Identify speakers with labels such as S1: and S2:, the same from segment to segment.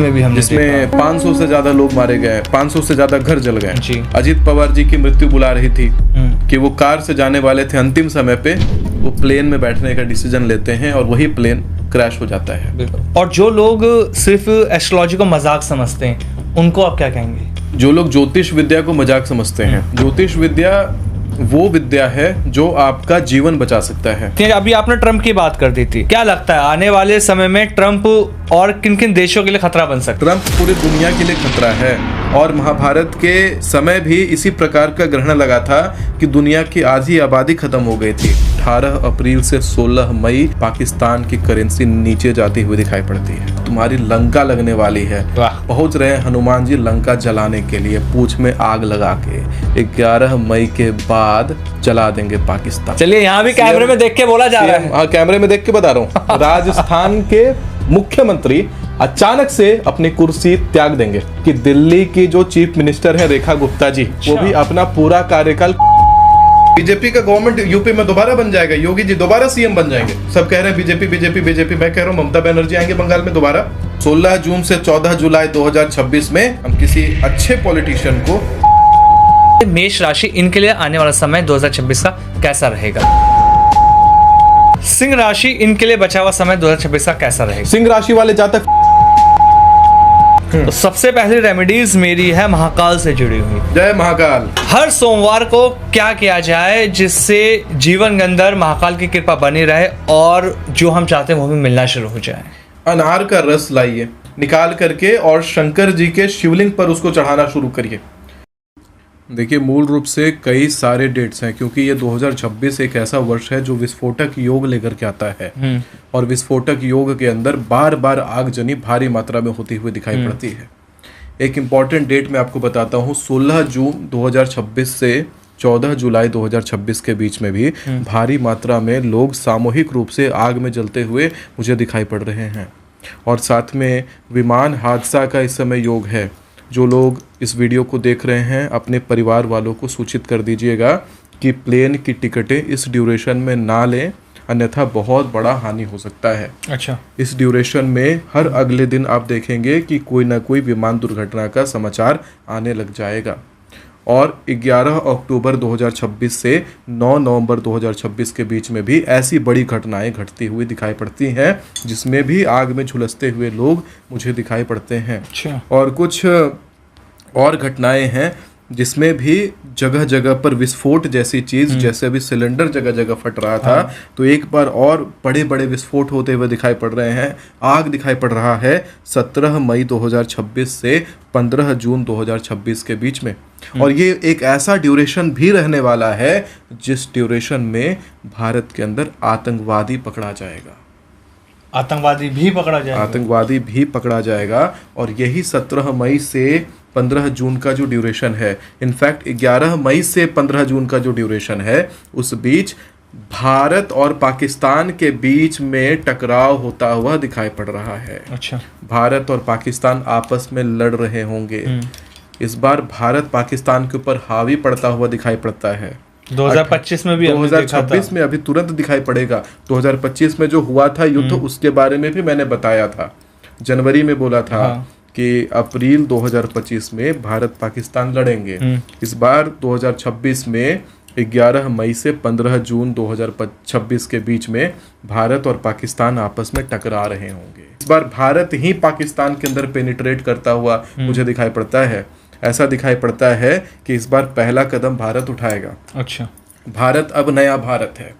S1: में भी हमने
S2: जिसमें 500 से ज्यादा लोग मारे गए, 500 से ज्यादा घर जल गए।
S1: जी।
S2: अजीत पवार जी की मृत्यु बुला रही थी कि वो कार से जाने वाले थे, अंतिम समय पे वो प्लेन में बैठने का डिसीजन लेते हैं और वही प्लेन क्रैश हो जाता है।
S1: बिल्कुल। और जो लोग सिर्फ एस्ट्रोलॉजी को मजाक समझते हैं उनको आप क्या कहेंगे?
S2: जो लोग ज्योतिष विद्या को मजाक समझते हैं, ज्योतिष विद्या वो विद्या है जो आपका जीवन बचा सकता है।
S1: अभी आपने ट्रम्प की बात कर दी थी, क्या लगता है आने वाले समय में ट्रम्प और किन किन देशों के लिए खतरा बन सकता है?
S2: ट्रम्प पूरी दुनिया के लिए खतरा है और महाभारत के समय भी इसी प्रकार का ग्रहण लगा था कि दुनिया की आधी आबादी खत्म हो गई थी। 18 अप्रैल से 16 मई पाकिस्तान की करेंसी नीचे जाती हुई दिखाई पड़ती है। तुम्हारी लंका लगने वाली है। पहुंच रहे हैं हनुमान जी लंका जलाने के लिए, पूंछ में आग लगा के। 11 मई के बाद जला देंगे पाकिस्तान।
S1: चलिए यहाँ भी कैमरे में देख के बोला जा रहा है।
S2: हाँ, कैमरे में देख के बता रहा हूँ। राजस्थान के मुख्यमंत्री अचानक से अपनी कुर्सी त्याग देंगे कि दिल्ली की जो चीफ मिनिस्टर है रेखा गुप्ता जी, वो भी अपना पूरा कार्यकाल, बीजेपी का गवर्नमेंट यूपी में दोबारा बन जाएगा, योगी जी दोबारा सीएम बन जाएंगे। सब कह रहे हैं बीजेपी बीजेपी बीजेपी, मैं कह रहा हूँ ममता बनर्जी आएंगे बंगाल में दोबारा। 16 जून से 14 जुलाई 2026 में हम किसी अच्छे पॉलिटिशियन को।
S1: मेष राशि, इनके लिए आने वाला समय 2026 का कैसा रहेगा? सिंह राशि, इनके लिए बचा हुआ समय 2026 का कैसा रहेगा?
S2: सिंह राशि वाले जातक,
S1: तो सबसे पहली रेमेडीज मेरी है महाकाल से जुड़ी हुई।
S2: जय महाकाल।
S1: हर सोमवार को क्या किया जाए जिससे जीवन के अंदर महाकाल की कृपा बनी रहे और जो हम चाहते हैं वो भी मिलना शुरू हो जाए?
S2: अनार का रस लाइए निकाल करके और शंकर जी के शिवलिंग पर उसको चढ़ाना शुरू करिए। देखिए, मूल रूप से कई सारे डेट्स हैं क्योंकि ये 2026 एक ऐसा वर्ष है जो विस्फोटक योग लेकर के आता है और विस्फोटक योग के अंदर बार बार आगजनी भारी मात्रा में होती हुई दिखाई पड़ती है। एक इम्पॉर्टेंट डेट मैं आपको बताता हूँ, 16 जून 2026 से 14 जुलाई 2026 के बीच में भी भारी मात्रा में लोग सामूहिक रूप से आग में जलते हुए मुझे दिखाई पड़ रहे हैं। और साथ में विमान हादसा का इस समय योग है। जो लोग इस वीडियो को देख रहे हैं अपने परिवार वालों को सूचित कर दीजिएगा कि प्लेन की टिकटें इस ड्यूरेशन में ना लें, अन्यथा बहुत बड़ा हानि हो सकता है।
S1: अच्छा।
S2: इस ड्यूरेशन में हर अगले दिन आप देखेंगे कि कोई ना कोई विमान दुर्घटना का समाचार आने लग जाएगा। और 11 अक्टूबर 2026 से 9 नवंबर 2026 के बीच में भी ऐसी बड़ी घटनाएं घटती हुई दिखाई पड़ती हैं जिसमें भी आग में झुलसते हुए लोग मुझे दिखाई पड़ते हैं।
S1: अच्छा।
S2: और कुछ और घटनाएं हैं जिसमें भी जगह जगह पर विस्फोट जैसी चीज़, जैसे अभी सिलेंडर जगह जगह फट रहा था, तो एक बार और बड़े बड़े विस्फोट होते हुए दिखाई पड़ रहे हैं। आग दिखाई पड़ रहा है 17 मई 2026 से 15 जून 2026 के बीच में। और ये एक ऐसा ड्यूरेशन भी रहने वाला है जिस ड्यूरेशन में भारत के अंदर आतंकवादी पकड़ा जाएगा।
S1: आतंकवादी भी पकड़ा जाएगा।
S2: आतंकवादी भी पकड़ा जाएगा। और यही 17 मई से 15 जून का जो ड्यूरेशन है, इनफैक्ट 11 मई से 15 जून का जो ड्यूरेशन है, उस बीच भारत और पाकिस्तान के बीच में टकराव होता हुआ दिखाई पड़ रहा है।
S1: अच्छा।
S2: भारत और पाकिस्तान आपस में लड़ रहे होंगे। इस बार भारत पाकिस्तान के ऊपर हावी पड़ता हुआ दिखाई पड़ता है।
S1: 2025 में भी
S2: 2026 में अभी तुरंत दिखाई पड़ेगा। 2025 में जो हुआ था युद्ध, उसके बारे में भी मैंने बताया था, जनवरी में बोला था कि अप्रैल 2025 में भारत पाकिस्तान लड़ेंगे। इस बार 2026 में 11 मई से 15 जून 2026 के बीच में भारत और पाकिस्तान आपस में टकरा रहे होंगे। इस बार भारत ही पाकिस्तान के अंदर पेनिट्रेट करता हुआ मुझे दिखाई पड़ता है। ऐसा दिखाई पड़ता है कि इस बार पहला कदम भारत उठाएगा।
S1: अच्छा।
S2: भारत अब नया भारत है,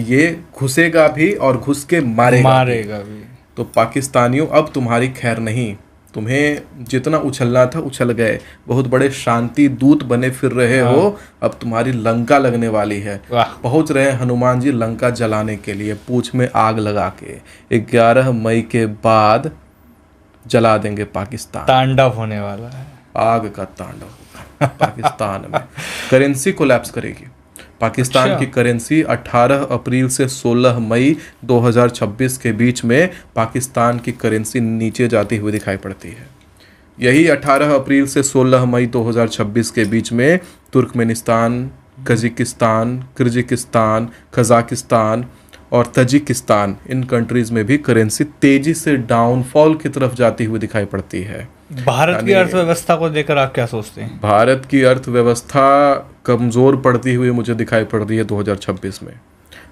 S2: ये घुसेगा भी और घुस के मारेगा
S1: भी।
S2: तो पाकिस्तानियों, अब तुम्हारी खैर नहीं। तुम्हें जितना उछलना था उछल गए, बहुत बड़े शांति दूत बने फिर रहे हो, अब तुम्हारी लंका लगने वाली है। पहुंच रहे हैं हनुमान जी लंका जलाने के लिए, पूंछ में आग लगा के। 11 मई के बाद जला देंगे पाकिस्तान।
S1: तांडव होने वाला है,
S2: आग का तांडव पाकिस्तान में। करेंसी कोलैप्स करेगी। पाकिस्तान की करेंसी 18 अप्रैल से 16 मई 2026 के बीच में पाकिस्तान की करेंसी नीचे जाती हुई दिखाई पड़ती है। यही 18 अप्रैल से 16 मई 2026 के बीच में तुर्कमेनिस्तान, कजाकिस्तान, किर्गिस्तान, और तजिकिस्तान, इन कंट्रीज में भी करेंसी तेजी से डाउनफॉल की तरफ जाती हुई दिखाई पड़ती है।
S1: भारत की अर्थव्यवस्था को लेकर आप क्या सोचते हैं?
S2: भारत की अर्थव्यवस्था कमज़ोर पड़ती हुई मुझे दिखाई पड़ रही है 2026 में।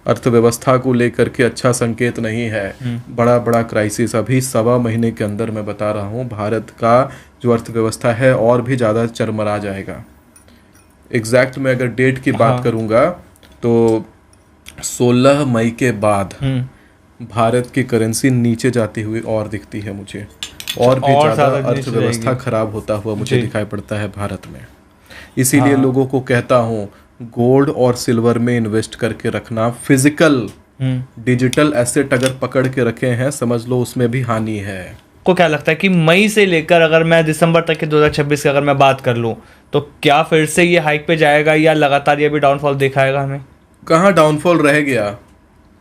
S2: अर्थव्यवस्था को लेकर के अच्छा संकेत नहीं है। बड़ा बड़ा क्राइसिस अभी 1.25 महीने के अंदर मैं बता रहा हूँ, भारत का जो अर्थव्यवस्था है और भी ज़्यादा चरमरा जाएगा। एग्जैक्ट मैं अगर डेट की बात करूँगा तो 16 मई के बाद भारत की करेंसी नीचे जाती हुई और दिखती है मुझे, और भी ज़्यादा अर्थव्यवस्था खराब होता हुआ मुझे दिखाई पड़ता है भारत में। इसीलिए लोगों को कहता हूँ गोल्ड और सिल्वर में इन्वेस्ट करके रखना। फिजिकल डिजिटल एसेट अगर पकड़ के रखे हैं, समझ लो उसमें भी हानि है।
S1: को क्या लगता है कि मई से लेकर अगर मैं दिसंबर तक के 2026 की अगर मैं बात कर लूँ तो क्या फिर से ये हाइक पे जाएगा या लगातार ये भी डाउनफॉल दिखाएगा हमें?
S2: कहाँ डाउनफॉल रह गया,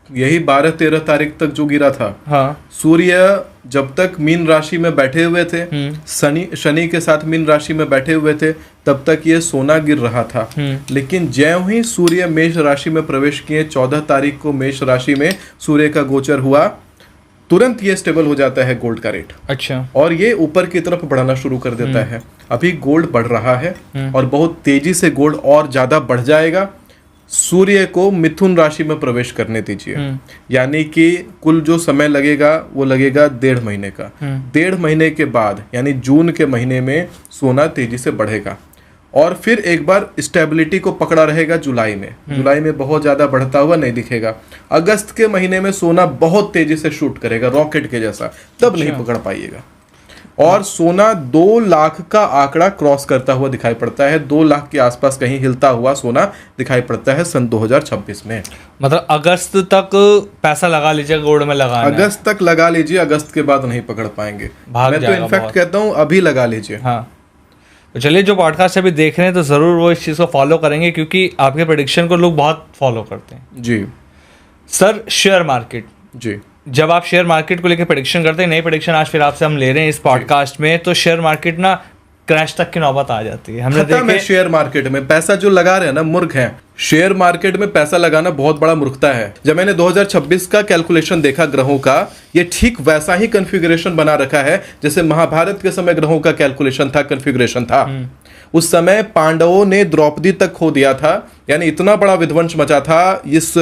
S2: यही 12-13 तारीख तक जो गिरा था।
S1: हाँ,
S2: सूर्य जब तक मीन राशि में बैठे हुए थे, शनि के साथ मीन राशि में बैठे हुए थे, तब तक ये सोना गिर रहा था। लेकिन ज्यों ही सूर्य मेष राशि में प्रवेश किए, 14 तारीख को मेष राशि में सूर्य का गोचर हुआ, तुरंत ये स्टेबल हो जाता है गोल्ड का रेट।
S1: अच्छा।
S2: और ये ऊपर की तरफ बढ़ना शुरू कर देता है। अभी गोल्ड बढ़ रहा है और बहुत तेजी से गोल्ड और ज्यादा बढ़ जाएगा। सूर्य को मिथुन राशि में प्रवेश करने दीजिए, यानी कि कुल जो समय लगेगा वो लगेगा 1.5 महीने का। 1.5 महीने के बाद यानी जून के महीने में सोना तेजी से बढ़ेगा और फिर एक बार स्टेबिलिटी को पकड़ा रहेगा जुलाई में। जुलाई में बहुत ज्यादा बढ़ता हुआ नहीं दिखेगा। अगस्त के महीने में सोना बहुत तेजी से शूट करेगा रॉकेट के जैसा, तब नहीं पकड़ पाइएगा। और सोना 2 लाख का आंकड़ा क्रॉस करता हुआ दिखाई पड़ता है। 2 लाख के आसपास कहीं हिलता हुआ सोना दिखाई पड़ता है सन 2026 में।
S1: मतलब अगस्त तक पैसा लगा लीजिए, गोल्ड में लगाना है।
S2: अगस्त तक लगा लीजिए, अगस्त के बाद नहीं पकड़ पाएंगे। मैं तो इनफैक्ट कहता हूँ अभी लगा लीजिए।
S1: हाँ, तो चलिए, जो पॉडकास्ट अभी देख रहे हैं तो ज़रूर वो इस चीज़ को फॉलो करेंगे क्योंकि आपके प्रेडिक्शन को लोग बहुत फॉलो करते हैं।
S2: जी
S1: सर, शेयर मार्केट,
S2: जी,
S1: जब आप शेयर मार्केट को लेकर प्रेडिक्शन करते हैं, नई प्रेडिक्शन आज फिर आपसे हम ले रहे हैं इस पॉडकास्ट में, तो शेयर मार्केट ना क्रैश तक की नौबत आ जाती है। हमने
S2: देखा शेयर मार्केट में पैसा जो लगा रहे हैं ना, मूर्ख हैं। शेयर मार्केट में पैसा लगाना बहुत बड़ा मूर्खता है। जब मैंने 2026 का कैलकुलेशन देखा ग्रहों का, ये ठीक वैसा ही कन्फिगरेशन बना रखा है जैसे महाभारत के समय ग्रहों का कैलकुलेशन था, कन्फिगरेशन था। उस समय पांडवों ने द्रौपदी तक खो दिया था, यानी इतना बड़ा विध्वंस मचा था इस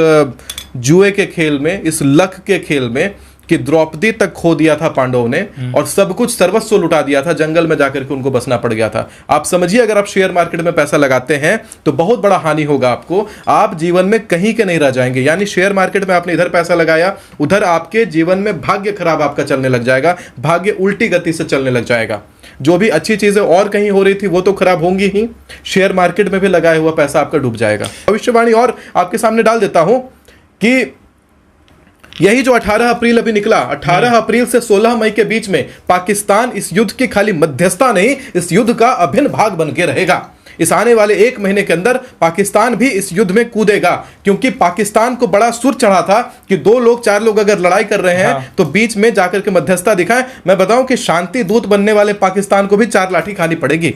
S2: जुए के खेल में, इस लक के खेल में, कि द्रौपदी तक खो दिया था पांडवों ने और सब कुछ सर्वस्व लुटा दिया था। जंगल में जाकर के उनको बसना पड़ गया था। आप समझिए, अगर आप शेयर मार्केट में पैसा लगाते हैं तो बहुत बड़ा हानि होगा आपको। आप जीवन में कहीं के नहीं रह जाएंगे। यानी शेयर मार्केट में आपने इधर पैसा लगाया, उधर आपके जीवन में भाग्य खराब आपका चलने लग जाएगा, भाग्य उल्टी गति से चलने लग जाएगा। जो भी अच्छी चीजें और कहीं हो रही थी वो तो खराब होंगी ही, शेयर मार्केट में भी लगाया हुआ पैसा आपका डूब जाएगा। भविष्यवाणी और आपके सामने डाल देता हूं कि यही जो 18 अप्रैल अभी निकला, 18 अप्रैल से 16 मई के बीच में पाकिस्तान इस युद्ध की खाली मध्यस्थता नहीं, इस युद्ध का अभिन्न भाग बन के रहेगा। इस आने वाले 1 महीने के अंदर पाकिस्तान भी इस युद्ध में कूदेगा, क्योंकि पाकिस्तान को बड़ा सुर चढ़ा था कि 2 लोग 4 लोग अगर लड़ाई कर रहे हैं तो बीच में जाकर के मध्यस्थता दिखाएं। मैं बताऊं कि शांति दूत बनने वाले पाकिस्तान को भी 4 लाठी खानी पड़ेगी।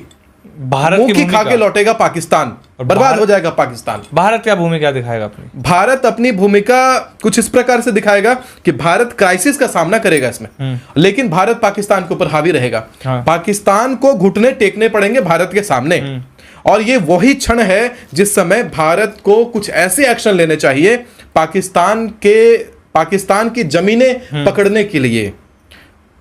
S1: भारत की
S2: खा के लौटेगा पाकिस्तान, बर्बाद हो जाएगा पाकिस्तान।
S1: भारत क्या भूमिका दिखाएगा अपनी?
S2: भारत अपनी भूमिका कुछ इस प्रकार से दिखाएगा कि भारत क्राइसिस का सामना करेगा इसमें, लेकिन भारत पाकिस्तान के ऊपर हावी रहेगा। पाकिस्तान को घुटने टेकने पड़ेंगे भारत के सामने। और ये वही क्षण है जिस समय भारत को कुछ ऐसे एक्शन लेने चाहिए पाकिस्तान की जमीनें पकड़ने के लिए।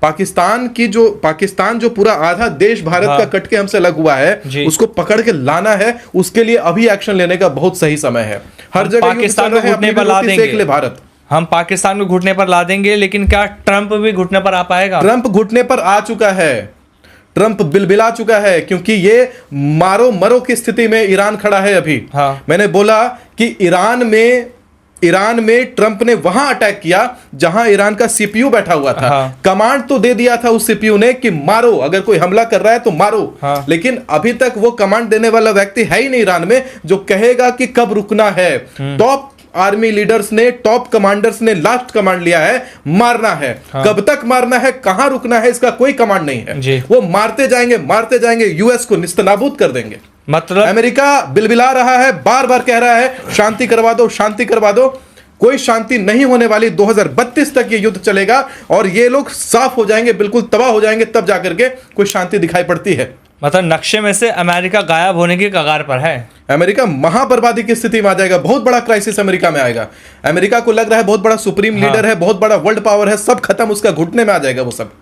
S2: पाकिस्तान जो पूरा आधा देश भारत का कट के हमसे लग हुआ है, उसको पकड़ के लाना है। उसके लिए अभी एक्शन लेने का बहुत सही समय है। हर जगह
S1: पाकिस्तान को घुटने पर ला देंगे
S2: भारत, हम
S1: पाकिस्तान को घुटने पर ला देंगे, लेकिन क्या ट्रंप भी घुटने पर आ पाएगा?
S2: ट्रंप घुटने पर आ चुका है, ट्रंप बिलबिला चुका है, क्योंकि ये मारो मरो की स्थिति में ईरान खड़ा है अभी। मैंने बोला कि ईरान में ट्रंप ने वहां अटैक किया जहां ईरान का सीपीयू बैठा हुआ था। कमांड तो दे दिया था उस सीपीयू ने कि मारो, अगर कोई हमला कर रहा है तो मारो। लेकिन अभी तक वो कमांड देने वाला व्यक्ति है ही नहीं ईरान में जो कहेगा कि कब रुकना है। टॉप आर्मी लीडर्स ने, टॉप कमांडर्स ने लास्ट कमांड लिया है, मारना है। कब तक मारना है, कहां रुकना है, इसका कोई कमांड नहीं है। वो मारते जाएंगे, यूएस को निस्तनाबूद कर देंगे। मतलब अमेरिका बिलबिला रहा है, बार बार कह रहा है शांति करवा दो, शांति करवा दो। कोई शांति नहीं होने वाली। 2032 तक ये युद्ध चलेगा और ये लोग साफ हो जाएंगे, बिल्कुल तबाह हो जाएंगे, तब जाकर के कोई शांति दिखाई पड़ती है।
S1: मतलब नक्शे में से अमेरिका गायब होने की कगार पर है।
S2: अमेरिका महाबर्बादी की स्थिति में आ जाएगा। बहुत बड़ा क्राइसिस अमेरिका में आएगा। अमेरिका को लग रहा है बहुत बड़ा सुप्रीम लीडर है, बहुत बड़ा वर्ल्ड पावर है, सब खत्म, उसका घुटने में आ जाएगा वो सब।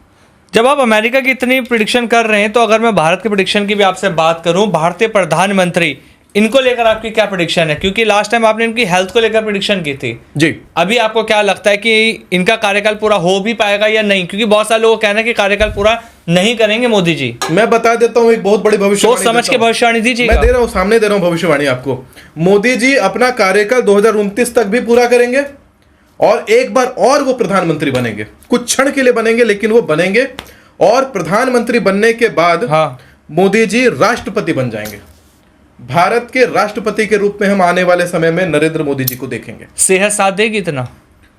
S1: जब आप अमेरिका की इतनी प्रिडिक्शन कर रहे हैं तो अगर मैं भारत की प्रिडिक्शन की भी आपसे बात करूं, भारतीय प्रधानमंत्री, इनको लेकर आपकी क्या प्रिडिक्शन है? क्योंकि लास्ट टाइम आपने इनकी हेल्थ को लेकर प्रिडिक्शन की थी
S2: जी।
S1: अभी आपको क्या लगता है कि इनका कार्यकाल पूरा हो भी पाएगा या नहीं? क्योंकि बहुत सारे लोग कहना है कि कार्यकाल पूरा नहीं करेंगे मोदी जी।
S2: मैं बता देता हूं, एक बहुत बड़ी भविष्यवाणी
S1: सोच समझ के भविष्यवाणी दीजिए।
S2: मैं दे रहा हूं, सामने दे रहा हूं भविष्यवाणी आपको। मोदी जी अपना कार्यकाल 2029 तक भी पूरा करेंगे और एक बार और वो प्रधानमंत्री बनेंगे। कुछ क्षण के लिए बनेंगे, लेकिन वो बनेंगे। और प्रधानमंत्री बनने के बाद मोदी जी राष्ट्रपति बन जाएंगे। भारत के राष्ट्रपति के रूप में हम आने वाले समय में नरेंद्र मोदी जी को देखेंगे।
S1: सेहत साथ देगी इतना?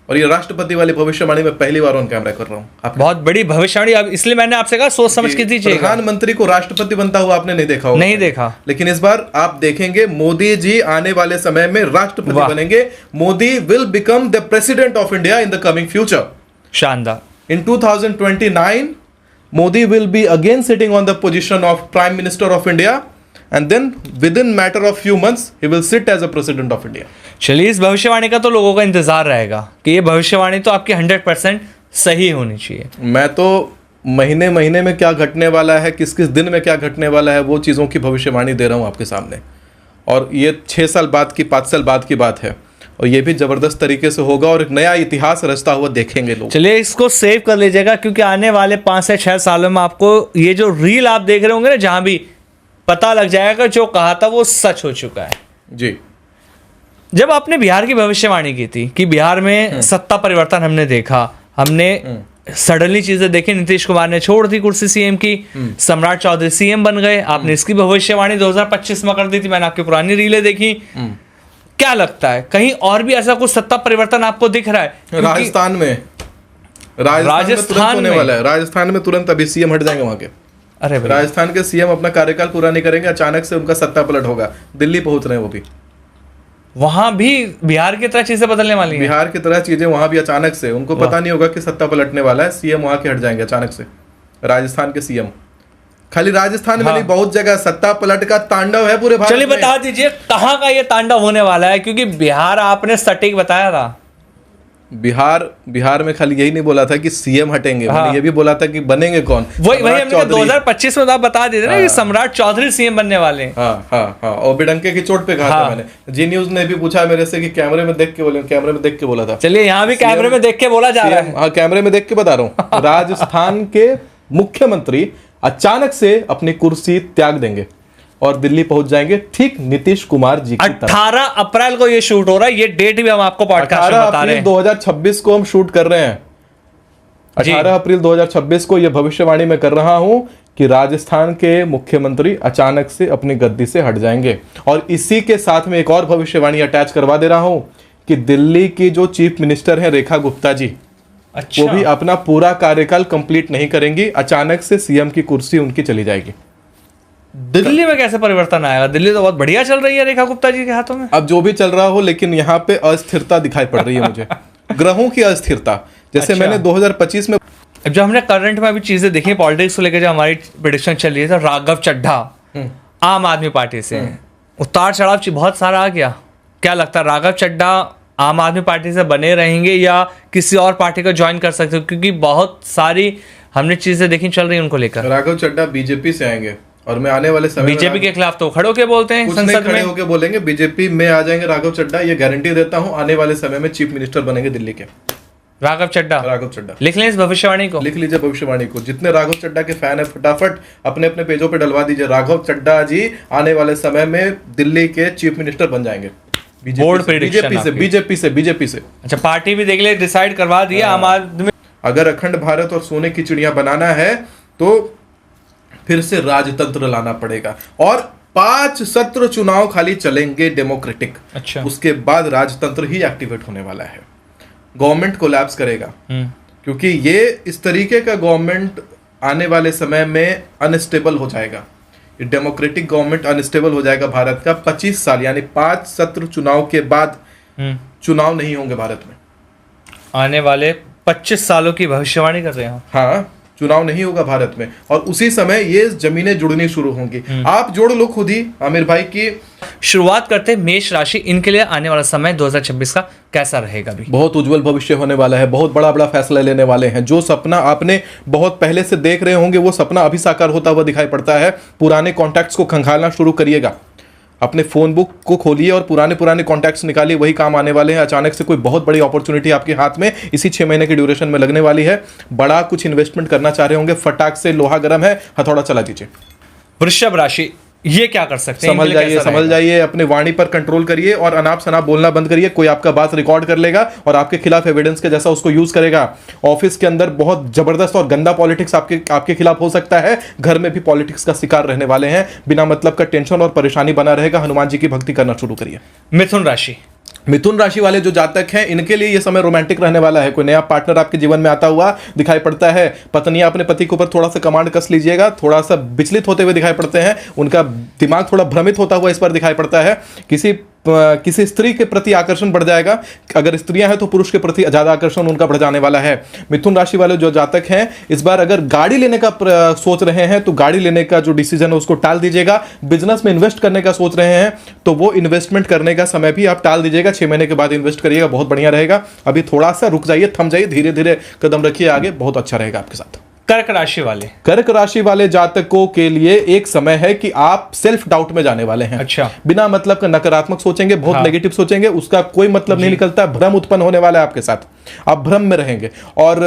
S2: और ये राष्ट्रपति वाली भविष्यवाणी में पहली बार ऑन कैमरा कर रहा हूं।
S1: बहुत बड़ी भविष्यवाणी, अब इसलिए मैंने आपसे कहा सोच समझ के दीजिए।
S2: प्रधानमंत्री को राष्ट्रपति बनता हुआ आपने नहीं देखा होगा।
S1: नहीं देखा,
S2: लेकिन इस बार आप देखेंगे मोदी जी आने वाले समय में राष्ट्रपति बनेंगे। Modi will become the president of India in the coming future.
S1: शानदार।
S2: इन 2029 Modi will be again sitting on the position of Prime Minister of India, and then within matter of few months he will sit as a President of India.
S1: चलिए, इस भविष्यवाणी का तो लोगों का इंतजार रहेगा कि ये भविष्यवाणी तो आपकी 100% सही होनी चाहिए।
S2: मैं तो महीने महीने में क्या घटने वाला है, किस किस दिन में क्या घटने वाला है, वो चीज़ों की भविष्यवाणी दे रहा हूँ आपके सामने। और ये 6 साल बाद की, 5 साल बाद की बात है, और ये भी जबरदस्त तरीके से होगा और एक नया इतिहास रचता हुआ देखेंगे लोग।
S1: चलिए, इसको सेव कर लीजिएगा, क्योंकि आने वाले 5 से 6 सालों में आपको ये जो रील आप देख रहे होंगे ना, जहां भी पता लग जाएगा जो कहा था वो सच हो चुका है
S2: जी।
S1: जब आपने बिहार की भविष्यवाणी की थी कि बिहार में सत्ता परिवर्तन हमने देखा, हमने सडनली चीजें देखी, नीतीश कुमार ने छोड़ दी कुर्सी सीएम की, सम्राट चौधरी सीएम बन गए, आपने इसकी भविष्यवाणी 2025 में कर दी थी, मैंने आपकी पुरानी रीलें देखी। क्या लगता है कहीं और भी ऐसा कुछ सत्ता परिवर्तन आपको दिख रहा है?
S2: राजस्थान में तुरंत होने वाला है। राजस्थान में तुरंत अभी सीएम हट जाएंगे वहां के।
S1: अरे भाई,
S2: राजस्थान के सीएम अपना कार्यकाल पूरा नहीं करेंगे, अचानक से उनका सत्ता पलट होगा। दिल्ली पहुंच रहे हैं वो भी।
S1: वहां भी बिहार की तरह चीजें बदलने वाली हैं।
S2: बिहार की तरह चीजें वहां भी अचानक से, उनको पता नहीं होगा कि सत्ता पलटने वाला है, सीएम वहां के हट जाएंगे अचानक से। राजस्थान के सीएम, खाली राजस्थान में नहीं, बहुत जगह सत्ता पलट का तांडव है पूरे भारत में।
S1: चलिए बता दीजिए कहां का ये तांडव होने वाला है, क्योंकि बिहार आपने सटीक बताया था।
S2: बिहार में खाली यही नहीं बोला था कि सीएम हटेंगे, मैंने ये भी बोला था कि बनेंगे कौन।
S1: वही हमने 2025 में आप बता देते ना कि सम्राट चौधरी सीएम बनने वाले हैं।
S2: हाँ, और बेडंके की चोट पे कहा था मैंने। जी न्यूज ने भी पूछा मेरे से कि कैमरे में देख के बोला था।
S1: चलिए, यहाँ भी कैमरे में देख के बोला जा रहा है।
S2: हाँ, कैमरे में देख के बता रहा हूँ। राजस्थान के मुख्यमंत्री अचानक से अपनी कुर्सी त्याग देंगे और दिल्ली पहुंच जाएंगे, ठीक नीतीश कुमार जी की तरह।
S1: 18 अप्रैल को ये शूट हो रहा है, ये डेट भी हम आपको पॉडकास्ट में बता रहे हैं।
S2: 2026 को हम शूट कर रहे हैं। 18 अप्रैल 2026 को यह भविष्यवाणी मैं कर रहा हूं कि राजस्थान के मुख्यमंत्री अचानक से अपनी गद्दी से हट जाएंगे। और इसी के साथ में एक और भविष्यवाणी अटैच करवा दे रहा हूं कि दिल्ली की जो चीफ मिनिस्टर है रेखा गुप्ता जी,
S1: अच्छा,
S2: वो भी अपना पूरा कार्यकाल कंप्लीट नहीं करेंगी, अचानक से सीएम की कुर्सी उनकी चली जाएगी।
S1: दिल्ली में कैसे परिवर्तन आएगा? दिल्ली तो बहुत बढ़िया चल रही है रेखा गुप्ता जी के हाथों में।
S2: अब जो भी चल रहा हो, लेकिन यहाँ पे अस्थिरता दिखाई पड़ रही है मुझे। ग्रहों की अस्थिरता, जैसे अच्छा। मैंने 2025 में
S1: जो हमने करंट में अभी चीजें देखी पॉलिटिक्स को लेकर, जो हमारी प्रेडिक्शन चल रही है, तो राघव चड्ढा आम आदमी पार्टी से उतार चढ़ाव बहुत सारा आ गया। क्या लगता है राघव चड्ढा आम आदमी पार्टी से बने रहेंगे या किसी और पार्टी को ज्वाइन कर सकते हो? क्योंकि बहुत सारी हमने चीजें देखी चल रही है उनको लेकर।
S2: राघव चड्ढा बीजेपी से आएंगे और मैं आने वाले समय
S1: बीजेपी के खिलाफ तो खड़े होके बोलते हैं, संसद में
S2: खड़े होके बोलेंगे। बीजेपी में आ जाएंगे राघव चड्ढा, ये गारंटी देता हूं। आने वाले समय में चीफ मिनिस्टर बनेंगे दिल्ली के राघव चड्ढा।
S1: लिख लें इस भविष्यवाणी को,
S2: लिख लीजिए भविष्यवाणी को। जितने राघव चड्ढा के फैन है फटाफट अपने अपने पेजों पे डलवा दीजिए, राघव चड्ढा जी आने वाले समय में दिल्ली के चीफ मिनिस्टर बन जाएंगे। बीजेपी से। अच्छा, पार्टी भी देख ले, डिसाइड करवा दिया आम आदमी। अगर अखंड भारत और सोने की चिड़िया बनाना है तो फिर से राजतंत्र लाना पड़ेगा और 5 सत्र चुनाव खाली चलेंगे डेमोक्रेटिक। अच्छा, उसके बाद राजतंत्र ही एक्टिवेट होने वाला है। गवर्नमेंट कोलैप्स करेगा क्योंकि ये इस तरीके का गवर्नमेंट आने वाले समय में अनस्टेबल हो जाएगा। डेमोक्रेटिक गवर्नमेंट अनस्टेबल हो जाएगा भारत का। 25 साल यानी 5 सत्र चुनाव के बाद चुनाव नहीं होंगे भारत में।
S1: आने वाले 25 सालों की भविष्यवाणी कर रहे हो।
S2: हाँ, चुनाव नहीं होगा भारत में और उसी समय ये जमीनें जुड़नी शुरू होंगी। आप जोड़ लो खुद ही आमिर भाई की।
S1: शुरुआत करते हैं मेष राशि, इनके लिए आने वाला समय 2026 का कैसा रहेगा भी?
S2: बहुत उज्जवल भविष्य होने वाला है, बहुत बड़ा बड़ा फैसला लेने वाले हैं। जो सपना आपने बहुत पहले से देख रहे होंगे वो सपना अभी साकार होता हुआ दिखाई पड़ता है। पुराने कॉन्टैक्ट्स को खंगालना शुरू करिएगा, अपने फोन बुक को खोलिए और पुराने कॉन्टैक्ट्स निकालिए, वही काम आने वाले हैं। अचानक से कोई बहुत बड़ी अपॉर्चुनिटी आपके हाथ में इसी 6 महीने की ड्यूरेशन में लगने वाली है। बड़ा कुछ इन्वेस्टमेंट करना चाह रहे होंगे, फटाक से लोहा गर्म है, हथौड़ा चला दीजिए।
S1: वृषभ राशि, ये क्या कर सकते हैं?
S2: समझ जाइए, अपने वाणी पर कंट्रोल करिए और अनाप शनाप बोलना बंद करिए। कोई आपका बात रिकॉर्ड कर लेगा और आपके खिलाफ एविडेंस के जैसा उसको यूज करेगा। ऑफिस के अंदर बहुत जबरदस्त और गंदा पॉलिटिक्स आपके खिलाफ हो सकता है। घर में भी पॉलिटिक्स का शिकार रहने वाले हैं। बिना मतलब का टेंशन और परेशानी बना रहेगा। हनुमान जी की भक्ति करना शुरू करिए।
S1: मिथुन राशि,
S2: मिथुन राशि वाले जो जातक हैं इनके लिए ये समय रोमांटिक रहने वाला है। कोई नया पार्टनर आपके जीवन में आता हुआ दिखाई पड़ता है। पत्नियां अपने पति के ऊपर थोड़ा सा कमांड कस लीजिएगा, थोड़ा सा विचलित होते हुए दिखाई पड़ते हैं। उनका दिमाग थोड़ा भ्रमित होता हुआ इस पर दिखाई पड़ता है। किसी स्त्री के प्रति आकर्षण बढ़ जाएगा। अगर स्त्रियां हैं तो पुरुष के प्रति ज्यादा आकर्षण उनका बढ़ जाने वाला है। मिथुन राशि वाले जो जातक हैं इस बार अगर गाड़ी लेने का सोच रहे हैं तो गाड़ी लेने का जो डिसीजन है उसको टाल दीजिएगा। बिजनेस में इन्वेस्ट करने का सोच रहे हैं तो वो इन्वेस्टमेंट करने का समय भी आप टाल दीजिएगा। 6 महीने के बाद इन्वेस्ट करिएगा, बहुत बढ़िया रहेगा। अभी थोड़ा सा रुक जाइए, थम जाइए, धीरे धीरे कदम रखिए आगे, बहुत अच्छा रहेगा आपके साथ।
S1: कर्क राशि वाले
S2: जातकों के लिए एक समय है कि आप सेल्फ डाउट में जाने वाले हैं।
S1: अच्छा,
S2: बिना मतलब का नकारात्मक सोचेंगे, बहुत नेगेटिव सोचेंगे, उसका कोई मतलब नहीं निकलता। भ्रम उत्पन्न होने वाला है आपके साथ, आप भ्रम में रहेंगे। और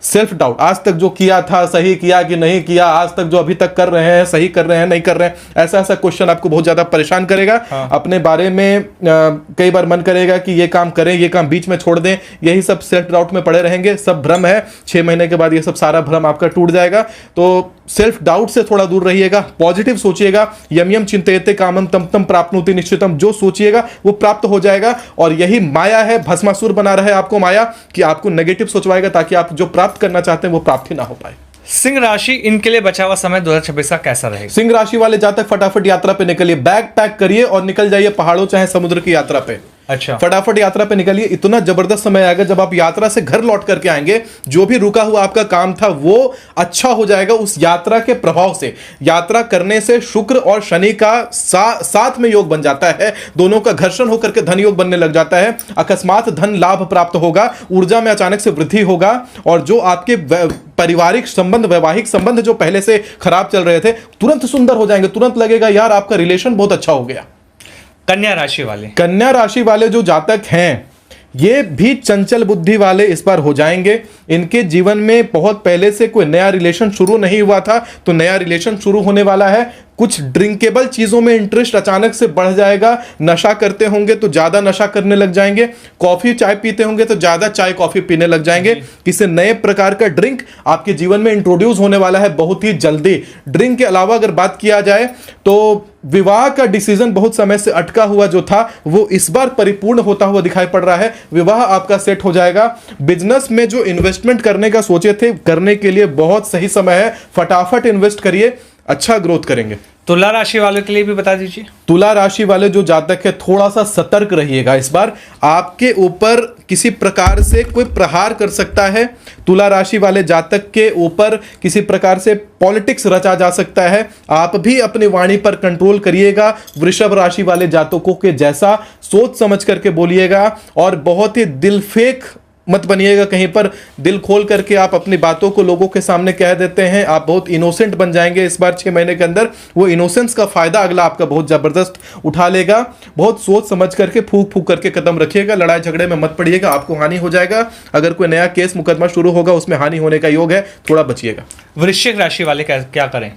S2: सेल्फ डाउट, आज तक जो किया था सही किया कि नहीं किया, आज तक जो अभी तक कर रहे हैं सही कर रहे हैं नहीं कर रहे हैं, ऐसा क्वेश्चन आपको बहुत ज्यादा परेशान करेगा। अपने बारे में कई बार मन करेगा कि ये काम करें, ये काम बीच में छोड़ दें, यही सब सेल्फ डाउट में पड़े रहेंगे। सब भ्रम है। 6 महीने के बाद ये सब सारा भ्रम आपका टूट जाएगा। तो सेल्फ डाउट से थोड़ा दूर रहिएगा, पॉजिटिव सोचिएगा। यम यम चिंतयते कामम तम तम प्राप्नोति निश्चितम, जो सोचिएगा वो प्राप्त हो जाएगा। और यही माया है, भस्मासुर बना रहे आपको माया कि आपको नेगेटिव सोचवाएगा ताकि आप जो प्राप्त करना चाहते हैं वो प्राप्त ही ना हो पाए।
S1: सिंह राशि, इनके लिए बचा हुआ समय 2026 का कैसा रहेगा?
S2: सिंह राशि वाले जातक फटाफट यात्रा पे निकलिए, बैग पैक करिए और निकल जाइए पहाड़ों चाहे समुद्र की यात्रा पे।
S1: अच्छा,
S2: फटाफट यात्रा पे निकलिए। इतना जबरदस्त समय आएगा जब आप यात्रा से घर लौट करके आएंगे, जो भी रुका हुआ आपका काम था वो अच्छा हो जाएगा उस यात्रा के प्रभाव से। यात्रा करने से शुक्र और शनि का साथ में योग बन जाता है, दोनों का घर्षण होकर के धन योग बनने लग जाता है। अकस्मात धन लाभ प्राप्त होगा, ऊर्जा में अचानक से वृद्धि होगा और जो आपके पारिवारिक संबंध, वैवाहिक संबंध जो पहले से खराब चल रहे थे तुरंत सुंदर हो जाएंगे। तुरंत लगेगा यार आपका रिलेशन बहुत अच्छा हो गया।
S1: कन्या राशि
S2: वाले जो जातक हैं ये भी चंचल बुद्धि वाले इस बार हो जाएंगे। इनके जीवन में बहुत पहले से कोई नया रिलेशन शुरू नहीं हुआ था तो नया रिलेशन शुरू होने वाला है। कुछ ड्रिंकेबल चीजों में इंटरेस्ट अचानक से बढ़ जाएगा। नशा करते होंगे तो ज्यादा नशा करने लग जाएंगे। कॉफी चाय पीते होंगे तो ज्यादा चाय कॉफी पीने लग जाएंगे। किसी नए प्रकार का ड्रिंक आपके जीवन में इंट्रोड्यूस होने वाला है बहुत ही जल्दी। ड्रिंक के अलावा अगर बात किया जाए तो विवाह का डिसीजन बहुत समय से अटका हुआ जो था वो इस बार परिपूर्ण होता हुआ दिखाई पड़ रहा है। विवाह आपका सेट हो जाएगा। बिजनेस में जो इन्वेस्टमेंट करने का सोचे थे करने के लिए बहुत सही समय है। फटाफट इन्वेस्ट करिए, अच्छा ग्रोथ करेंगे।
S1: तुला राशि वालों के लिए भी बता दीजिए।
S2: तुला राशि वाले जो जातक है थोड़ा सा सतर्क रहिएगा। इस बार आपके ऊपर किसी प्रकार से कोई प्रहार कर सकता है। तुला राशि वाले जातक के ऊपर किसी प्रकार से पॉलिटिक्स रचा जा सकता है। आप भी अपनी वाणी पर कंट्रोल करिएगा। वृषभ राशि वाले जातकों के जैसा सोच समझ करके बोलिएगा और बहुत ही दिलफेक मत बनिएगा। कहीं पर दिल खोल करके आप अपनी बातों को लोगों के सामने कह देते हैं। आप बहुत इनोसेंट बन जाएंगे इस बार 6 महीने के अंदर। वो इनोसेंस का फायदा अगला आपका बहुत जबरदस्त उठा लेगा। बहुत सोच समझ करके फूक फूक करके कदम रखिएगा। लड़ाई झगड़े में मत पड़िएगा, आपको हानि हो जाएगा। अगर कोई नया केस मुकदमा शुरू होगा उसमें हानि होने का योग है, थोड़ा बचिएगा।
S1: वृश्चिक राशि वाले क्या करें?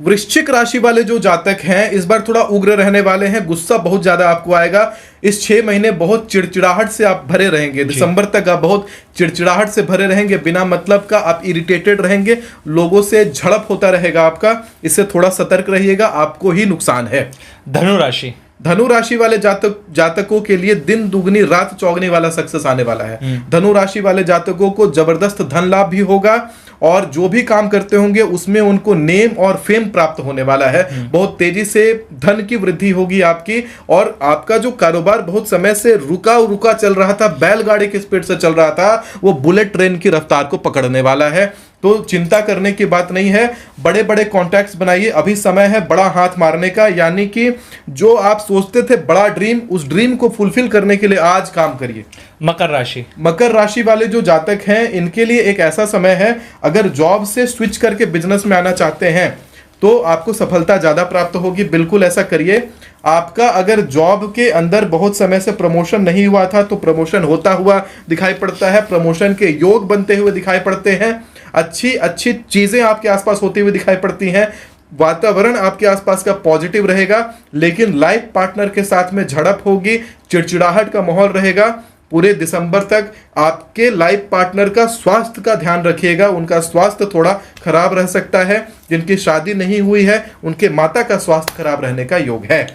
S2: वृश्चिक राशि वाले जो जातक हैं इस बार थोड़ा उग्र रहने वाले हैं। गुस्सा बहुत ज्यादा आपको आएगा। इस 6 महीने बहुत चिड़चिड़ाहट से आप भरे रहेंगे। दिसंबर तक आप बहुत चिड़चिड़ाहट से भरे रहेंगे। बिना मतलब का आप इरिटेटेड रहेंगे, लोगों से झड़प होता रहेगा आपका। इससे थोड़ा सतर्क रहिएगा, आपको ही नुकसान है। धनु राशि वाले जातकों के लिए दिन दुगनी रात चौगनी वाला सक्सेस आने वाला है। धनु राशि वाले जातकों को जबरदस्त धन लाभ भी होगा और जो भी काम करते होंगे उसमें उनको नेम और फेम प्राप्त होने वाला है। बहुत तेजी से धन की वृद्धि होगी आपकी, और आपका जो कारोबार बहुत समय से रुका चल रहा था, बैलगाड़ी की स्पीड से चल रहा था, वो बुलेट ट्रेन की रफ्तार को पकड़ने वाला है। तो चिंता करने की बात नहीं है, बड़े बड़े कॉन्टैक्ट्स बनाइए, अभी समय है बड़ा हाथ मारने का। यानी कि जो आप सोचते थे बड़ा ड्रीम, उस ड्रीम को फुलफिल करने के लिए आज काम करिए। मकर राशि वाले जो जातक हैं इनके लिए एक ऐसा समय है, अगर जॉब से स्विच करके बिजनेस में आना चाहते हैं तो आपको सफलता ज्यादा प्राप्त होगी। बिल्कुल ऐसा करिए। आपका अगर जॉब के अंदर बहुत समय से प्रमोशन नहीं हुआ था तो प्रमोशन होता हुआ दिखाई पड़ता है, प्रमोशन के योग बनते हुए दिखाई पड़ते हैं, अच्छी अच्छी चीजें आपके आसपास होती हुई दिखाई पड़ती हैं, वातावरण आपके आसपास का पॉजिटिव रहेगा। लेकिन लाइफ पार्टनर के साथ में झड़प होगी, चिड़चिड़ाहट का माहौल रहेगा। पूरे दिसंबर तक आपके लाइफ पार्टनर का स्वास्थ्य का ध्यान रखिएगा, उनका स्वास्थ्य थोड़ा खराब रह सकता है। जिनकी शादी नहीं हुई है उनके माता का स्वास्थ्य खराब रहने का योग है।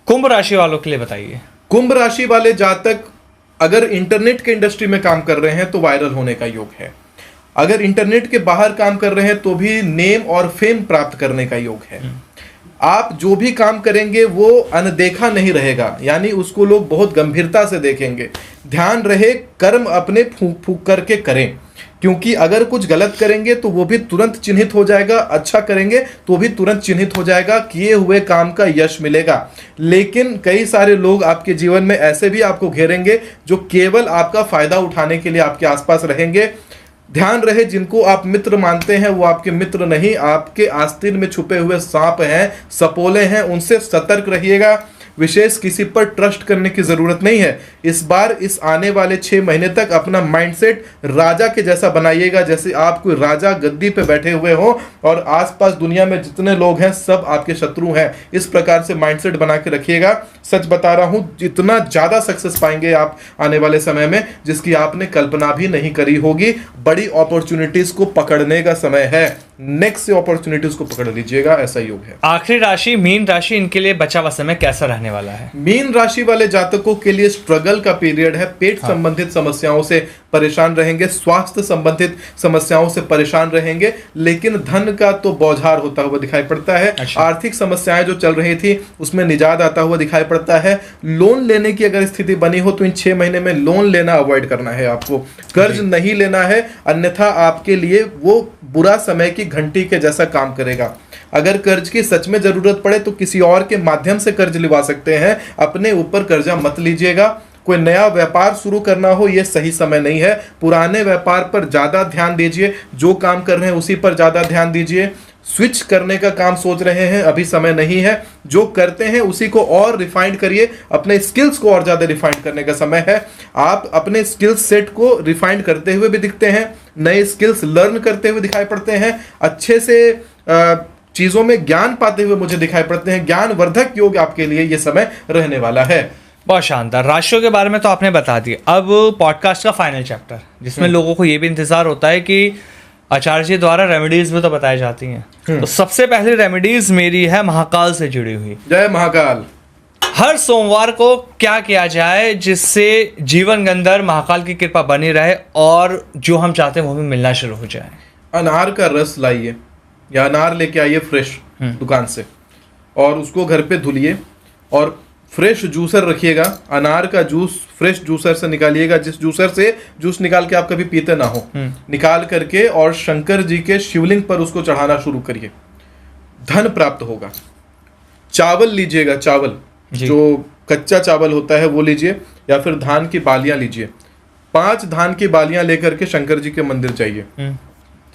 S1: कुंभ राशि वालों के लिए बताइए।
S2: कुंभ राशि वाले जातक अगर इंटरनेट के इंडस्ट्री में काम कर रहे हैं तो वायरल होने का योग है। अगर इंटरनेट के बाहर काम कर रहे हैं तो भी नेम और फेम प्राप्त करने का योग है। आप जो भी काम करेंगे वो अनदेखा नहीं रहेगा, यानी उसको लोग बहुत गंभीरता से देखेंगे। ध्यान रहे कर्म अपने फूंक फूंक करके करें, क्योंकि अगर कुछ गलत करेंगे तो वो भी तुरंत चिन्हित हो जाएगा, अच्छा करेंगे तो भी तुरंत चिन्हित हो जाएगा, किए हुए काम का यश मिलेगा। लेकिन कई सारे लोग आपके जीवन में ऐसे भी आपको घेरेंगे जो केवल आपका फायदा उठाने के लिए आपके आसपास रहेंगे। ध्यान रहे, जिनको आप मित्र मानते हैं वो आपके मित्र नहीं, आपके आस्तीन में छुपे हुए सांप हैं, सपोले हैं, उनसे सतर्क रहिएगा। विशेष किसी पर ट्रस्ट करने की जरूरत नहीं है। इस बार इस आने वाले 6 महीने तक अपना माइंडसेट राजा के जैसा बनाइएगा, जैसे आप कोई राजा गद्दी पे बैठे हुए हो और आसपास दुनिया में जितने लोग हैं सब आपके शत्रु हैं। इस प्रकार से माइंडसेट बना के रखिएगा। सच बता रहा हूं, जितना ज्यादा सक्सेस पाएंगे आप आने वाले समय में, जिसकी आपने कल्पना भी नहीं करी होगी। बड़ी अपॉर्चुनिटीज को पकड़ने का समय है, नेक्स्ट से अपॉर्चुनिटीज को पकड़ लीजिएगा, ऐसा योग है।
S1: आखिरी राशि मीन राशि, इनके लिए बचा हुआ समय कैसा रहने वाला है?
S2: मीन राशि वाले जातकों के लिए स्ट्रगल का पीरियड है। पेट संबंधित समस्याओं से परेशान रहेंगे, स्वास्थ्य संबंधित समस्याओं से परेशान रहेंगे, लेकिन धन का तो बौछार होता हुआ दिखाई पड़ता है। आर्थिक समस्याएं जो चल रही थी उसमें निजात आता हुआ दिखाई पड़ता है। लोन लेने की अगर स्थिति बनी हो तो इन 6 महीने में लोन लेना अवॉइड करना है आपको, कर्ज नहीं लेना है, अन्यथा आपके लिए वो बुरा समय की घंटी के जैसा काम करेगा। अगर कर्ज की सच में जरूरत पड़े तो किसी और के माध्यम से कर्ज लिवा सकते हैं, अपने ऊपर कर्जा मत लीजिएगा। कोई नया व्यापार शुरू करना हो ये सही समय नहीं है। पुराने व्यापार पर ज्यादा ध्यान दीजिए, जो काम कर रहे हैं उसी पर ज्यादा ध्यान दीजिए। स्विच करने का काम सोच रहे हैं, अभी समय नहीं है। जो करते हैं उसी को और रिफाइंड करिए, अपने स्किल्स को और ज्यादा रिफाइंड करने का समय है। आप अपने स्किल्स सेट को रिफाइंड करते हुए भी दिखते हैं, नए स्किल्स लर्न करते हुए दिखाई पड़ते हैं, अच्छे से चीजों में ज्ञान पाते हुए मुझे दिखाई पड़ते हैं। ज्ञानवर्धक योग आपके लिए ये समय रहने वाला है।
S1: बहुत शानदार। राशियों के बारे में तो आपने बता दिया। अब पॉडकास्ट का फाइनल चैप्टर, जिसमें लोगों को ये भी इंतजार होता है कि आचार्य जी द्वारा रेमेडीज भी तो बताई जाती हैं। तो सबसे पहली रेमेडीज मेरी है महाकाल से जुड़ी हुई।
S2: जय महाकाल।
S1: हर सोमवार को क्या किया जाए जिससे जीवन के अंदर महाकाल की कृपा बनी रहे और जो हम चाहते हैं वो भी मिलना शुरू हो जाए?
S2: अनार का रस लाइए या अनार लेके आइए फ्रेश दुकान से, और उसको घर पे धुलिए और फ्रेश जूसर रखिएगा। अनार का जूस फ्रेश जूसर से निकालिएगा, जिस जूसर से जूस निकाल के आप कभी पीते ना हो, निकाल करके और शंकर जी के शिवलिंग पर उसको चढ़ाना शुरू करिए, धन प्राप्त होगा। चावल लीजिएगा, चावल जो कच्चा चावल होता है वो लीजिए, या फिर धान की बालियां लीजिए। 5 धान की बालियां लेकर के शंकर जी के मंदिर जाइए,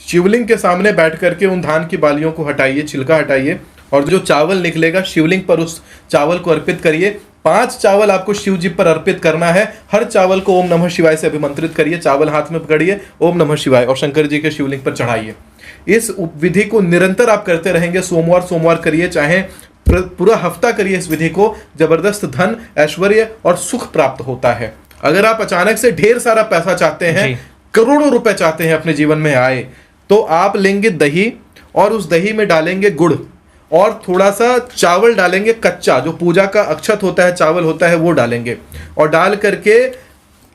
S2: शिवलिंग के सामने बैठ करके उन धान की बालियों को हटाइए, छिलका हटाइए, और जो चावल निकलेगा शिवलिंग पर उस चावल को अर्पित करिए। 5 चावल आपको शिव जी पर अर्पित करना है। हर चावल को ओम नमः शिवाय से अभिमंत्रित करिए, चावल हाथ में पकड़िए, ओम नमः शिवाय, और शंकर जी के शिवलिंग पर चढ़ाइए। इस विधि को निरंतर आप करते रहेंगे, सोमवार सोमवार करिए, चाहे पूरा हफ्ता करिए इस विधि को। जबरदस्त धन, ऐश्वर्य और सुख प्राप्त होता है। अगर आप अचानक से ढेर सारा पैसा चाहते हैं, करोड़ों रुपए चाहते हैं अपने जीवन में आए, तो आप लेंगे दही और उस दही में डालेंगे गुड़ और थोड़ा सा चावल डालेंगे कच्चा, जो पूजा का अक्षत होता है, चावल होता है, वो डालेंगे, और डाल करके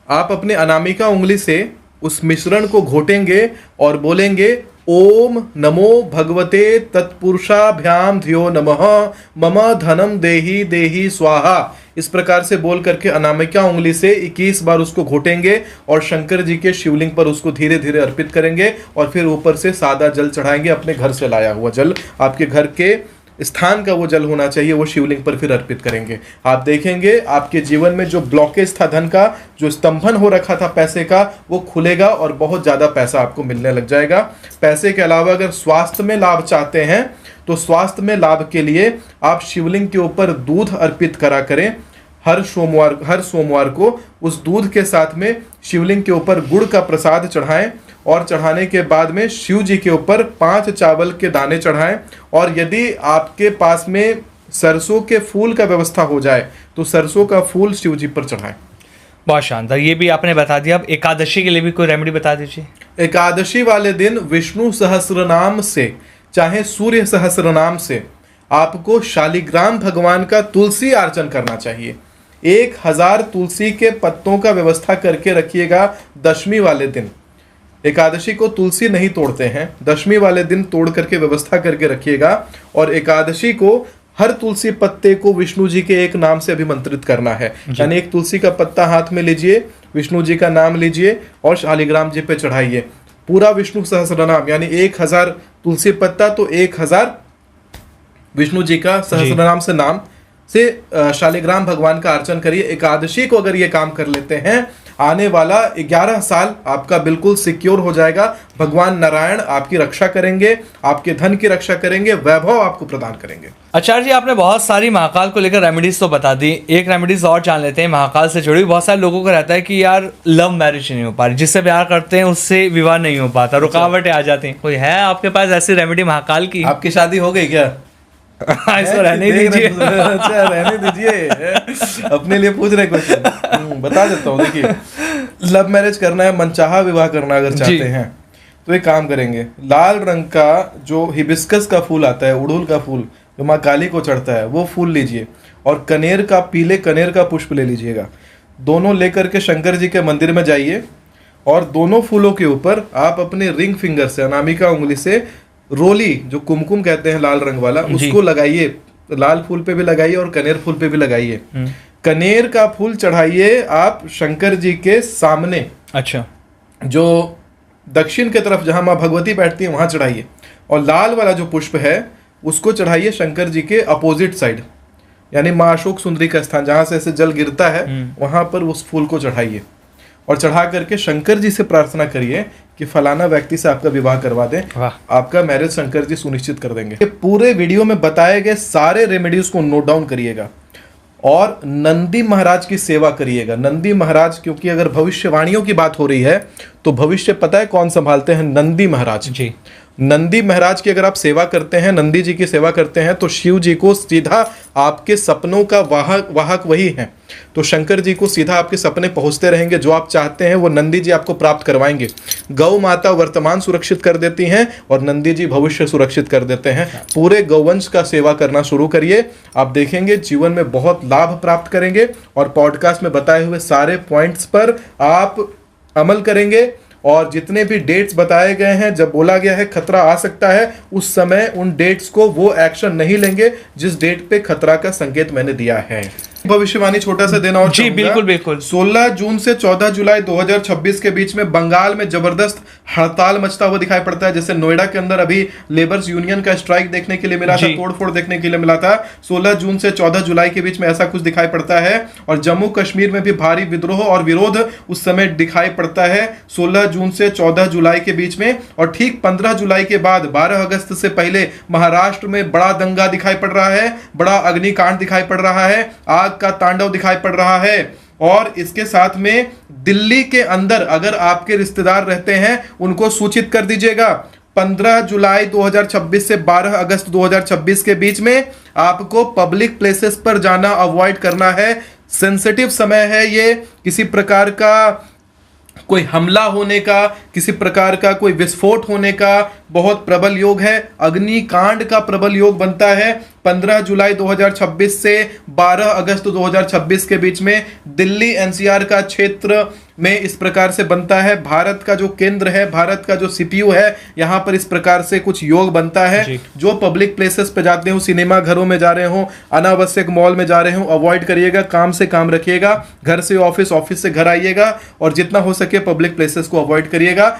S2: आप अपने अनामिका उंगली से उस मिश्रण को घोटेंगे और बोलेंगे ओम नमो भगवते तत्पुरुषाभ्याम धियो नमः मम धनम देहि देहि स्वाहा, इस प्रकार से बोल करके अनामिका उंगली से 21 बार उसको घोटेंगे और शंकर जी के शिवलिंग पर उसको धीरे धीरे अर्पित करेंगे और फिर ऊपर से सादा जल चढ़ाएंगे, अपने घर से लाया हुआ जल, आपके घर के स्थान का वो जल होना चाहिए, वो शिवलिंग पर फिर अर्पित करेंगे। आप देखेंगे आपके जीवन में जो ब्लॉकेज था, धन का जो स्तंभन हो रखा था पैसे का, वो खुलेगा और बहुत ज़्यादा पैसा आपको मिलने लग जाएगा। पैसे के अलावा अगर स्वास्थ्य में लाभ चाहते हैं तो स्वास्थ्य में लाभ के लिए आप शिवलिंग के ऊपर दूध अर्पित करा करें। हर सोमवार को उस दूध के साथ में शिवलिंग के ऊपर गुड़ का प्रसाद चढ़ाएं और चढ़ाने के बाद में शिव जी के ऊपर 5 चावल के दाने चढ़ाएं। और यदि आपके पास में सरसों के फूल का व्यवस्था हो जाए तो सरसों का फूल शिव जी पर चढ़ाएं।
S1: बहुत शानदार, ये भी आपने बता दिया। अब एकादशी के लिए भी कोई रेमेडी बता दीजिए।
S2: एकादशी वाले दिन विष्णु सहस्रनाम से, चाहे सूर्य सहस्रनाम से, आपको शालिग्राम भगवान का तुलसी अर्चन करना चाहिए। 1000 तुलसी के पत्तों का व्यवस्था करके रखिएगा। दशमी वाले दिन, एकादशी को तुलसी नहीं तोड़ते हैं, दशमी वाले दिन तोड़ करके व्यवस्था करके रखिएगा। और एकादशी को हर तुलसी पत्ते को विष्णु जी के एक नाम से अभिमंत्रित करना है। यानी एक तुलसी का पत्ता हाथ में लीजिए, विष्णु जी का नाम लीजिए और शालिग्राम जी पे चढ़ाइए। पूरा विष्णु सहस्रनाम यानी 1000 तुलसी पत्ता तो 1000 विष्णु जी का सहस्रनाम से नाम से शालिग्राम भगवान का अर्चन करिए। एकादशी को अगर ये काम कर लेते हैं, आने वाला 11 साल आपका बिल्कुल सिक्योर हो जाएगा। भगवान नारायण आपकी रक्षा करेंगे, आपके धन की रक्षा करेंगे, वैभव आपको प्रदान करेंगे।
S1: आचार्य जी, आपने बहुत सारी महाकाल को लेकर रेमेडीज तो बता दी, एक रेमेडीज और जान लेते हैं महाकाल से जुड़ी। बहुत सारे लोगों को रहता है कि यार लव मैरिज नहीं हो पा रही, जिससे प्यार करते हैं उससे विवाह नहीं हो पाता, रुकावटें आ जाती हैं। कोई है आपके पास ऐसी रेमेडी महाकाल की?
S2: आपकी शादी हो गई क्या?
S1: ऐसा रहने दीजिए।
S2: अच्छा, रहने दीजिए, अपने लिए पूछ रहे क्वेश्चन। बता देता हूँ। देखिए, लव मैरिज करना है, मनचाहा विवाह करना अगर चाहते हैं तो एक काम करेंगे। लाल रंग का जो हिबिस्कस का फूल आता है, उड़हुल का फूल जो माँ काली को चढ़ता है, वो फूल लीजिए और कनेर का, पीले कनेर का पुष्प ले लीजिएगा। दोनों लेकर के शंकर जी के मंदिर में जाइए और दोनों फूलों के ऊपर आप अपने रिंग फिंगर से, अनामिका उंगली से, रोली जो कुमकुम कहते हैं लाल रंग वाला, उसको लगाइए। लाल फूल पे भी लगाइए और कनेर फूल पे भी लगाइए। कनेर का फूल चढ़ाइए आप शंकर जी के सामने।
S1: अच्छा।
S2: जो दक्षिण की तरफ जहां माँ भगवती बैठती है वहां चढ़ाइए। और लाल वाला जो पुष्प है उसको चढ़ाइए शंकर जी के अपोजिट साइड, यानी माँ अशोक सुंदरी का स्थान जहां से ऐसे जल गिरता है वहां पर उस फूल को चढ़ाइए। और चढ़ा करके शंकर जी से प्रार्थना करिए कि फलाना व्यक्ति से आपका विवाह करवा दें, आपका मैरिज शंकर जी सुनिश्चित कर देंगे। पूरे वीडियो में बताए गए सारे रेमेडीज को नोट डाउन करिएगा और नंदी महाराज की सेवा करिएगा। नंदी महाराज, क्योंकि अगर भविष्यवाणियों की बात हो रही है तो भविष्य पता है कौन संभालते हैं? नंदी महाराज जी। नंदी महाराज की अगर आप सेवा करते हैं, नंदी जी की सेवा करते हैं, तो शिव जी को सीधा आपके सपनों का वाहक वही है। तो शंकर जी को सीधा आपके सपने पहुंचते रहेंगे, जो आप चाहते हैं वो नंदी जी आपको प्राप्त करवाएंगे। गौ माता वर्तमान सुरक्षित कर देती हैं और नंदी जी भविष्य सुरक्षित कर देते हैं। पूरे गौवंश का सेवा करना शुरू करिए, आप देखेंगे जीवन में बहुत लाभ प्राप्त करेंगे। और पॉडकास्ट में बताए हुए सारे पॉइंट्स पर आप अमल करेंगे और जितने भी डेट्स बताए गए हैं, जब बोला गया है खतरा आ सकता है, उस समय उन डेट्स को वो एक्शन नहीं लेंगे जिस डेट पे खतरा का संकेत मैंने दिया है। भविष्यवाणी छोटा सा देना और
S1: जी बिल्कुल बिल्कुल।
S2: 16 जून से 14 जुलाई 2026 के बीच में बंगाल में जबरदस्त हड़ताल मचता हुआ दिखाई पड़ता है। जैसे नोएडा के अंदर अभी लेबर्स यूनियन का स्ट्राइक देखने के लिए मिला था, तोड़फोड़ देखने के लिए मिला था। 16 जून से 14 जुलाई के बीच में ऐसा कुछ दिखाई पड़ता है। और जम्मू कश्मीर में भी भारी विद्रोह और विरोध उस समय दिखाई पड़ता है 16 जून से 14 जुलाई के बीच में। और ठीक 15 जुलाई के बाद 12 अगस्त से पहले महाराष्ट्र में बड़ा दंगा दिखाई पड़ रहा है, बड़ा अग्निकांड दिखाई पड़ रहा है, आग का तांडव दिखाई पड़ रहा है। और इसके साथ में दिल्ली के अंदर अगर आपके रिश्तेदार रहते हैं उनको सूचित कर दीजिएगा। 15 जुलाई 2026 से 12 अगस्त 2026 के बीच में आपको पब्लिक प्लेसेस पर जाना अवॉइड करना है। सेंसिटिव समय है ये, किसी प्रकार का कोई हमला होने का, किसी प्रकार का कोई विस्फोट होने का, बहुत प्रबल योग है। अग्निकांड का प्रबल योग बनता है 15 जुलाई 2026 से 12 अगस्त 2026 के बीच में दिल्ली एनसीआर का क्षेत्र में इस प्रकार से बनता है। भारत का जो केंद्र है, भारत का जो सीपीयू है, यहाँ पर इस प्रकार से कुछ योग बनता है। जो पब्लिक प्लेसेस पे जाते हो, सिनेमा घरों में जा रहे हो, अनावश्यक मॉल में जा रहे हो, अवॉइड करिएगा, काम से काम रखिएगा, घर से ऑफिस, ऑफिस से घर आइएगा और जितना हो सके पब्लिक प्लेसेस को अवॉइड करिएगा।